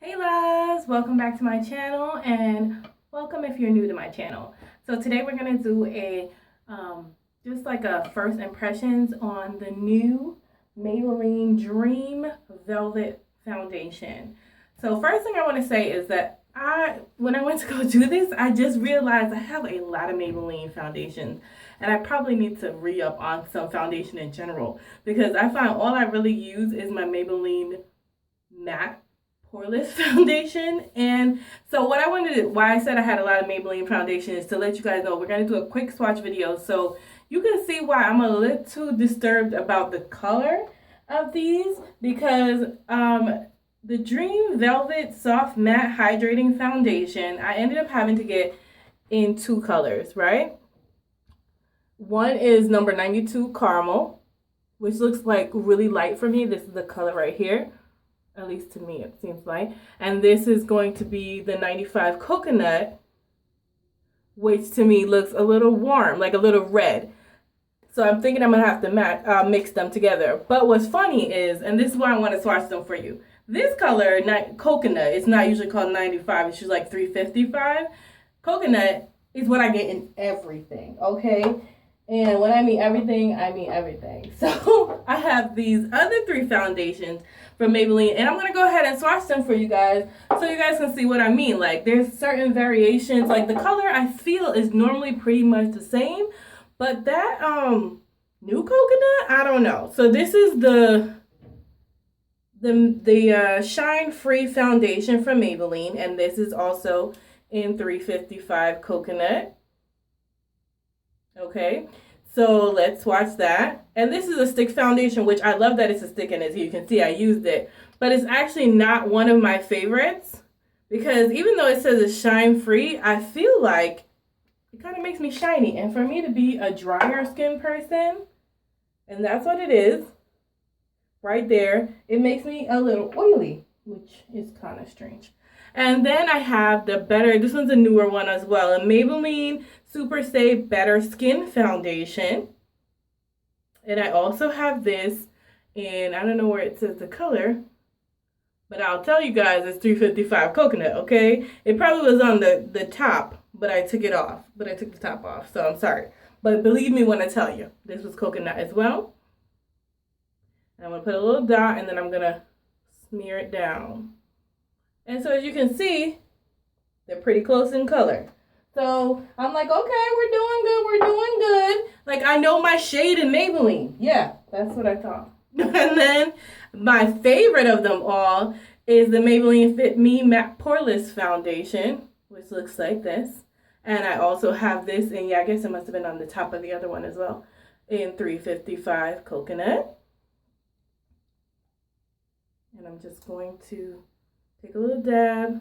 Hey loves, welcome back to my channel and welcome if you're new to my channel. So today we're going to do a just like a first impressions on the new Maybelline Dream Velvet Foundation. So first thing I want to say is that when I went to go do this, I just realized I have a lot of Maybelline foundations and I probably need to re-up on some foundation in general because I find all I really use is my Maybelline matte poreless foundation. And so what I wanted to, why I said I had a lot of Maybelline foundation is to let you guys know we're going to do a quick swatch video so you can see why I'm a little disturbed about the color of these, because the Dream Velvet Soft Matte Hydrating Foundation, I ended up having to get in two colors, right? One is number 92 Caramel, which looks like really light for me. This is the color right here. At least to me, it seems like. And this is going to be the 95 Coconut, which to me looks a little warm, like a little red. So I'm thinking I'm going to have to mix them together. But what's funny is, and this is why I want to swatch them for you. This color, Coconut, it's not usually called 95. It's usually like 355. Coconut is what I get in everything, okay? And when I mean everything, I mean everything. So I have these other three foundations from Maybelline, and I'm going to go ahead and swatch them for you guys so you guys can see what I mean. Like, there's certain variations. Like, the color I feel is normally pretty much the same, but that new Coconut, I don't know. So this is the Shine Free Foundation from Maybelline, and this is also in 355 Coconut. Okay, so let's swatch that. And this is a stick foundation, which I love that it's a stick, and as you can see, I used it. But it's actually not one of my favorites because even though it says it's shine free, I feel like it kind of makes me shiny. And for me to be a drier skin person, and that's what it is right there, it makes me a little oily, which is kind of strange. And then I have the this one's a newer one as well, a Maybelline Super Stay Better Skin Foundation. And I also have this, and I don't know where it says the color, but I'll tell you guys it's 355 Coconut, okay? It probably was on the top, but I took it off. But I took the top off, so I'm sorry. But believe me when I tell you, this was Coconut as well. And I'm going to put a little dot, and then I'm going to smear it down. And so as you can see, they're pretty close in color. So I'm like, okay, we're doing good, we're doing good. Like, I know my shade in Maybelline. Yeah, that's what I thought. And then my favorite of them all is the Maybelline Fit Me Matte Poreless Foundation, which looks like this. And I also have this, and yeah, I guess it must have been on the top of the other one as well, in 355 Coconut. And I'm just going to take a little dab.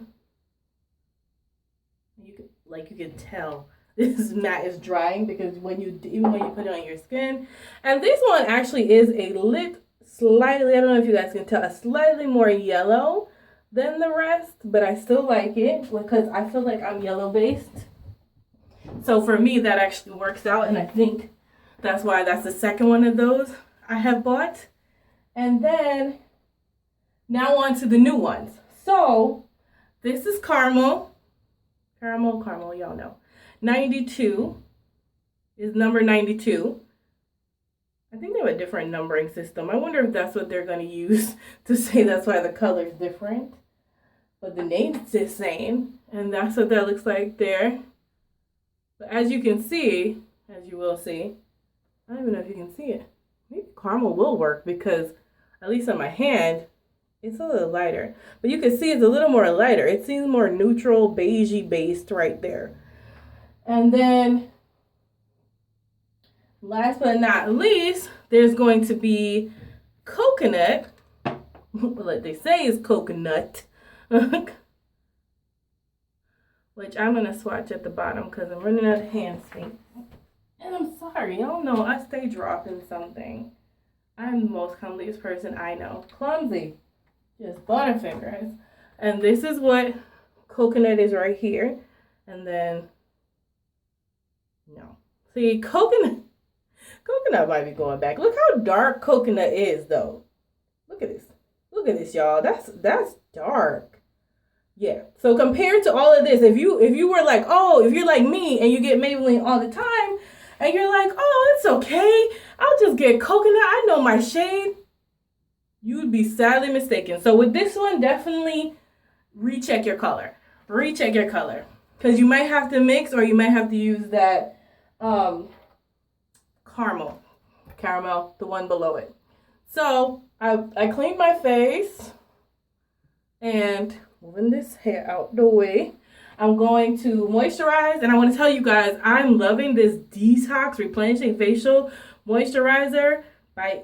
You can tell this matte is drying because even when you put it on your skin. And this one actually is a slightly, I don't know if you guys can tell, a slightly more yellow than the rest, but I still like it because I feel like I'm yellow based. So for me, that actually works out, and I think that's why that's the second one of those I have bought. And then now on to the new ones. So this is Caramel, y'all know. 92 is number 92. I think they have a different numbering system. I wonder if that's what they're going to use to say that's why the color is different. But the name's the same, and that's what that looks like there. But as you can see, as you will see, I don't even know if you can see it. Maybe Caramel will work because at least on my hand, it's a little lighter, but you can see it's a little more lighter. It seems more neutral, beigey based right there. And then last but not least, there's going to be Coconut. What they say is Coconut, which I'm going to swatch at the bottom because I'm running out of hand space. And I'm sorry, y'all know I stay dropping something. I'm the most clumsiest person I know. Clumsy. Just butterfingers. And this is what Coconut is right here. And then, no. See, Coconut might be going back. Look how dark Coconut is, though. Look at this. Look at this, y'all. That's dark. Yeah. So compared to all of this, if you were like, oh, if you're like me and you get Maybelline all the time, and you're like, oh, it's okay, I'll just get coconut, I know my shade, you would be sadly mistaken. So with this one, definitely recheck your color. Recheck your color. Because you might have to mix, or you might have to use that caramel, the one below it. So I cleaned my face, and moving this hair out the way, I'm going to moisturize. And I want to tell you guys, I'm loving this Detox Replenishing Facial Moisturizer by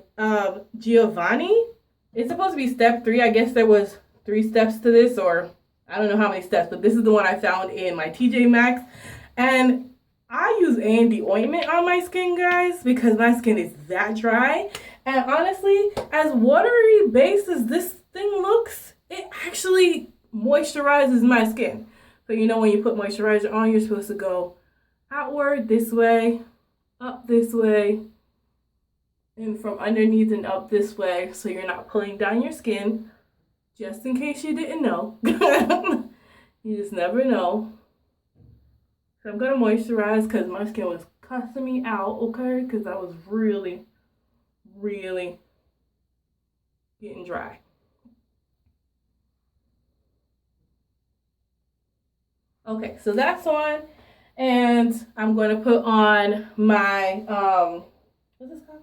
Giovanni. It's supposed to be step 3. I guess there was 3 steps to this, or I don't know how many steps, but this is the one I found in my TJ Maxx. And I use A&D ointment on my skin, guys, because my skin is that dry. And honestly, as watery based as this thing looks, it actually moisturizes my skin. So you know when you put moisturizer on, you're supposed to go outward this way, up this way, and from underneath and up this way, so you're not pulling down your skin. Just in case you didn't know. You just never know. So I'm gonna moisturize because my skin was cussing me out, okay? Because I was really getting dry. Okay, so that's on, and I'm going to put on my what's this called?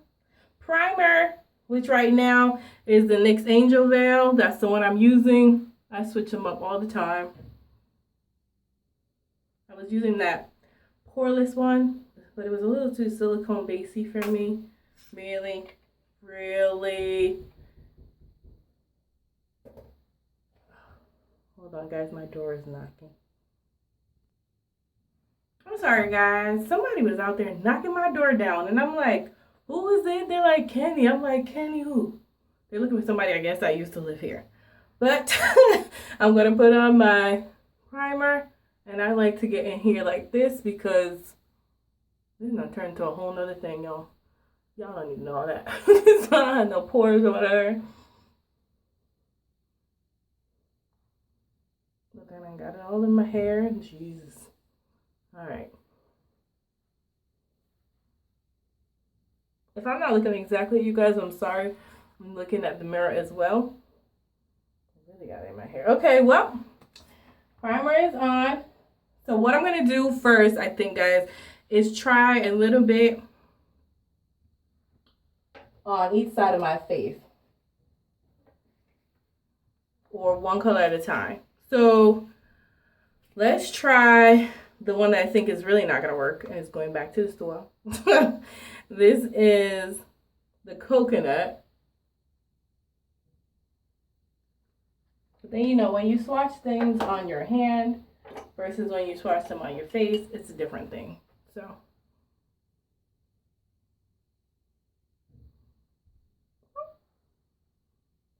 Primer, which right now is the NYX Angel Veil. That's the one I'm using. I switch them up all the time. I was using that poreless one, but it was a little too silicone basey for me. Really. Hold on, guys, my door is knocking. I'm sorry, guys. Somebody was out there knocking my door down, and I'm like, who is it? They're like, Kenny. I'm like, Kenny who? They're looking for somebody, I guess I used to live here. But I'm going to put on my primer, and I like to get in here like this because this is going to turn into a whole nother thing, y'all. Y'all don't even know all that. So I don't have no pores or whatever. Look, I got it all in my hair. Jesus. All right. If I'm not looking exactly at you guys, I'm sorry. I'm looking at the mirror as well. I really got it in my hair. Okay, well, primer is on. So what I'm going to do first, I think, guys, is try a little bit on each side of my face. Or one color at a time. So let's try the one that I think is really not going to work, and it's going back to the store. This is the coconut. But then, you know, when you swatch things on your hand versus when you swatch them on your face, it's a different thing. So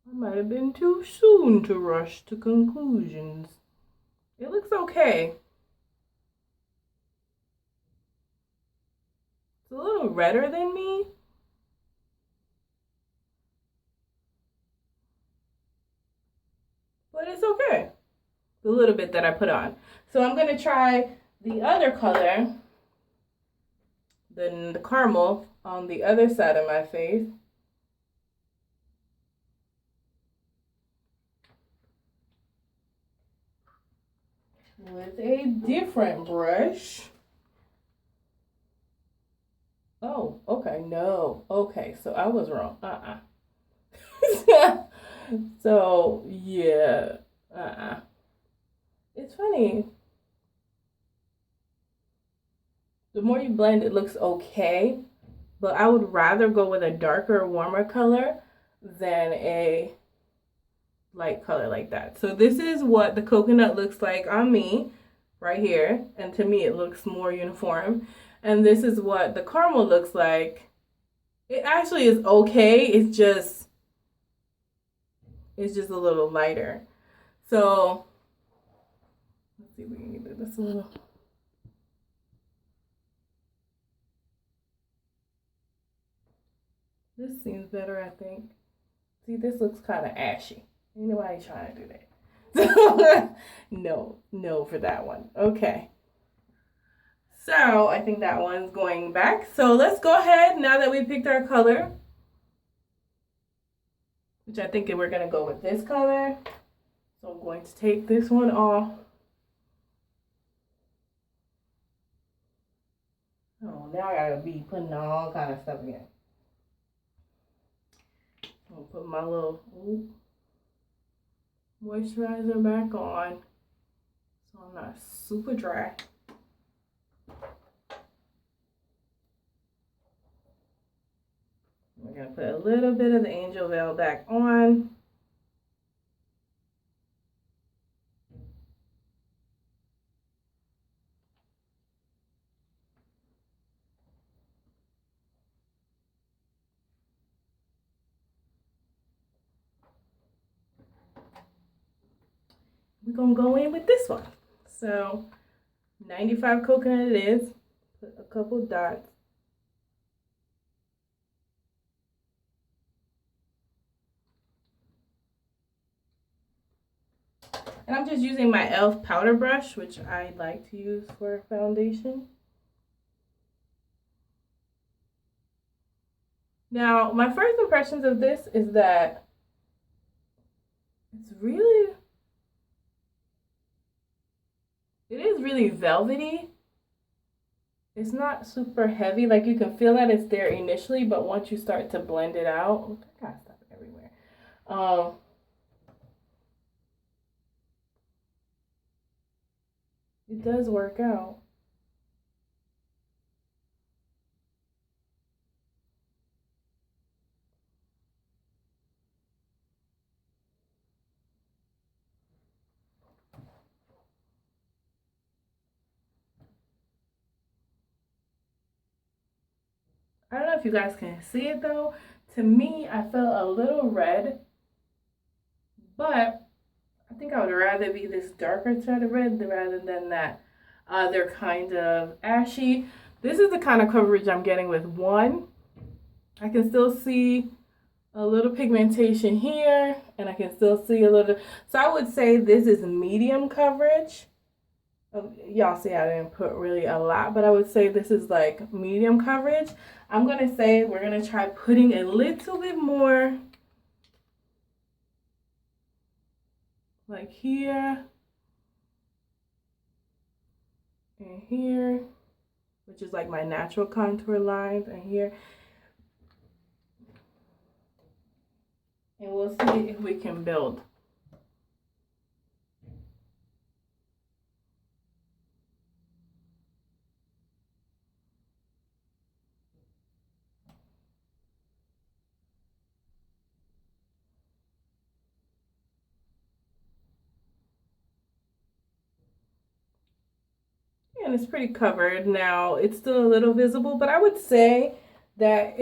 I might have been too soon to rush to conclusions. It looks okay. It's a little redder than me. But it's okay. The little bit that I put on. So I'm going to try the other color, the caramel, on the other side of my face. With a different brush. Oh, okay, no. Okay, so I was wrong. So, yeah. It's funny. The more you blend, it looks okay. But I would rather go with a darker, warmer color than a light color like that. So this is what the coconut looks like on me right here. And to me, it looks more uniform. And this is what the caramel looks like. It actually is okay. It's just a little lighter. So let's see if we can get this a little. This seems better, I think. See, this looks kind of ashy. Ain't nobody trying to do that. No for that one. Okay. So I think that one's going back. So let's go ahead, now that we picked our color, which I think we're gonna go with this color. So I'm going to take this one off. Oh, now I gotta be putting on all kind of stuff again. I'm gonna put my little moisturizer back on so I'm not super dry. We're gonna put a little bit of the Angel Veil back on. We're gonna go in with this one. So 95 coconut it is. Put a couple dots. And I'm just using my e.l.f. powder brush, which I like to use for foundation. Now, my first impressions of this is that it is really velvety. It's not super heavy. Like, you can feel that it's there initially, but once you start to blend it out, I got stuff everywhere. It does work out. I don't know if you guys can see it though. To me, I felt a little red, but I think I would rather be this darker shade of red rather than that other kind of ashy. This is the kind of coverage I'm getting with one. I can still see a little pigmentation here, and I can still see a little. So I would say this is medium coverage. Y'all see I didn't put really a lot, but I would say this is like medium coverage. I'm gonna say we're gonna try putting a little bit more like here and here, which is like my natural contour lines, and here. And we'll see if we can build. And it's pretty covered now. It's still a little visible, but I would say that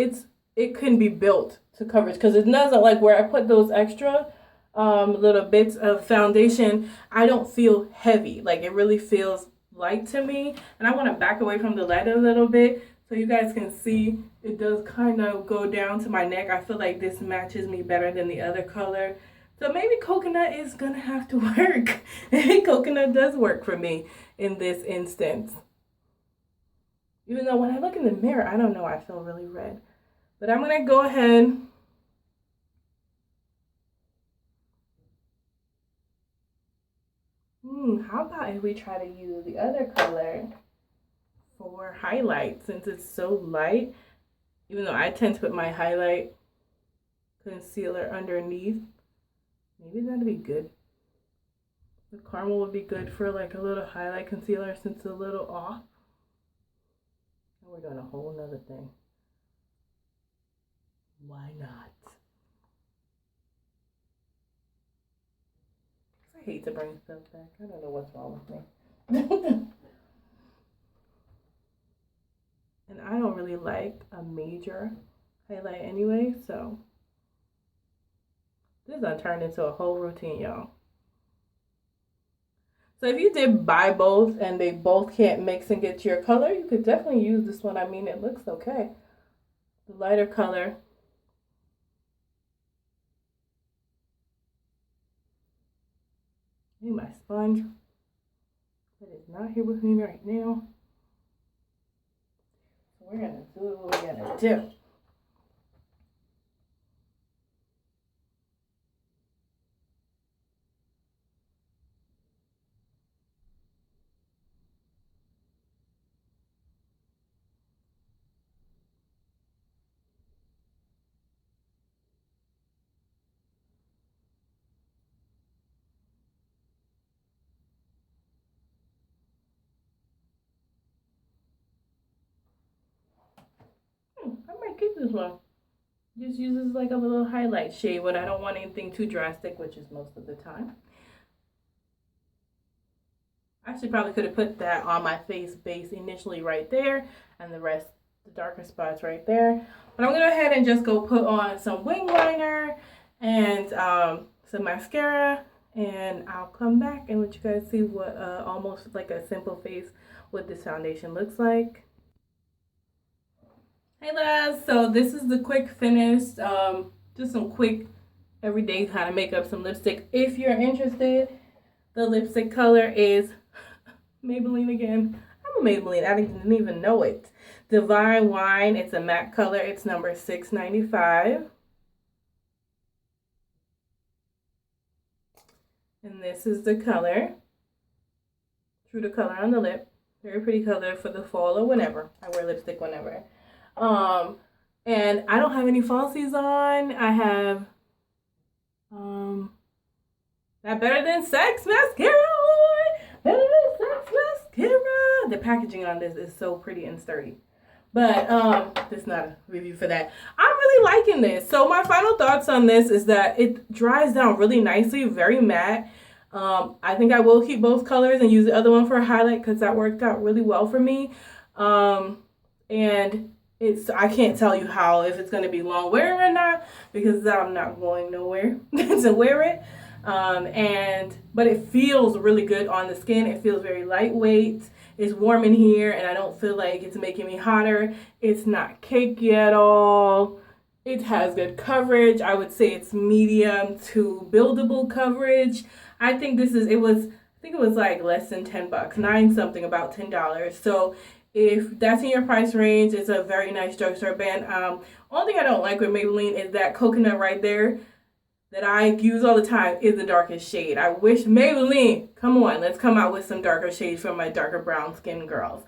it can be built to coverage because it doesn't, like where I put those extra little bits of foundation, I don't feel heavy. Like, it really feels light to me. And I want to back away from the light a little bit so you guys can see it does kind of go down to my neck. I feel like this matches me better than the other color. So maybe coconut is gonna have to work. Maybe coconut does work for me in this instance. Even though when I look in the mirror, I don't know, I feel really red. But I'm gonna go ahead. How about if we try to use the other color for highlight, since it's so light, even though I tend to put my highlight concealer underneath. Maybe that'd be good. The caramel would be good for like a little highlight concealer since it's a little off. And we're doing a whole nother thing. Why not? I hate to bring stuff back. I don't know what's wrong with me. And I don't really like a major highlight anyway, so this done turned into a whole routine, y'all. So if you did buy both and they both can't mix and get your color, you could definitely use this one. I mean, it looks okay. The lighter color. I need my sponge. It is not here with me right now. So we're gonna do what we're gonna do. I might keep this one. Just uses like a little highlight shade when I don't want anything too drastic, which is most of the time. I actually probably could have put that on my face base initially right there, and the rest, the darker spots right there. But I'm gonna go ahead and just go put on some wing liner and some mascara, and I'll come back and let you guys see what almost like a simple face what this foundation looks like. Hey lads, so this is the quick finish, just some quick everyday kind of makeup, some lipstick. If you're interested, the lipstick color is Maybelline again. I'm a Maybelline, I didn't even know it. Divine Wine, it's a matte color, it's number 695. And this is the color, true to color on the lip. Very pretty color for the fall or whenever. I wear lipstick whenever. And I don't have any falsies on. I have that Better Than Sex mascara. Better Than Sex mascara. The packaging on this is so pretty and sturdy. But this is not a review for that. I'm really liking this. So my final thoughts on this is that it dries down really nicely, very matte. I think I will keep both colors and use the other one for a highlight because that worked out really well for me. And I can't tell you how, if it's going to be long wearing or not, because I'm not going nowhere to wear it. But it feels really good on the skin. It feels very lightweight. It's warm in here, and I don't feel like it's making me hotter. It's not cakey at all. It has good coverage. I would say it's medium to buildable coverage. I think I think it was like less than 10 bucks, 9 something, about $10. So if that's in your price range, it's a very nice drugstore brand. Only thing I don't like with Maybelline is that coconut right there that I use all the time is the darkest shade. I wish Maybelline, come on, let's come out with some darker shades for my darker brown skin girls.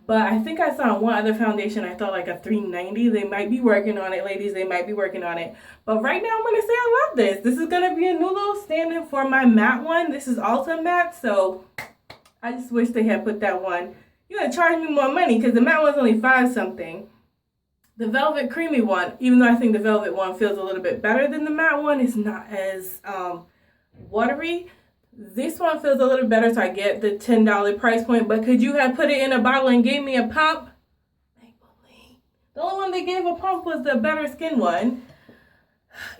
But I think I saw one other foundation, I thought like a $3.90. They might be working on it, ladies. They might be working on it. But right now I'm going to say I love this. This is going to be a new little stand-in for my matte one. This is Ulta Matte, so I just wish they had put that one. You're going to charge me more money because the matte one's only 5 something. The Velvet Creamy one, even though I think the Velvet one feels a little bit better than the matte one, is not as watery. This one feels a little better, so I get the $10 price point. But could you have put it in a bottle and gave me a pump? Maybelline. The only one they gave a pump was the Better Skin one.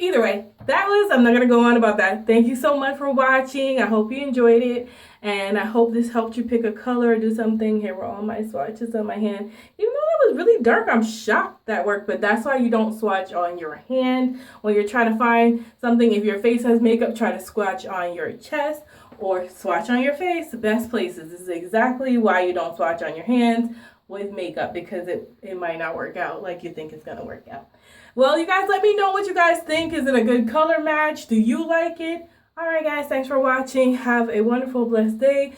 Either way, I'm not going to go on about that. Thank you so much for watching. I hope you enjoyed it. And I hope this helped you pick a color or do something. Here were all my swatches on my hand. Even though that was really dark, I'm shocked that worked. But that's why you don't swatch on your hand. When you're trying to find something, if your face has makeup, try to swatch on your chest or swatch on your face. The best places. This is exactly why you don't swatch on your hands with makeup, because it might not work out like you think it's going to work out. Well, you guys, let me know what you guys think. Is it a good color match? Do you like it? All right, guys, thanks for watching. Have a wonderful, blessed day.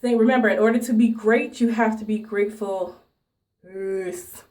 Remember, in order to be great, you have to be grateful. Peace.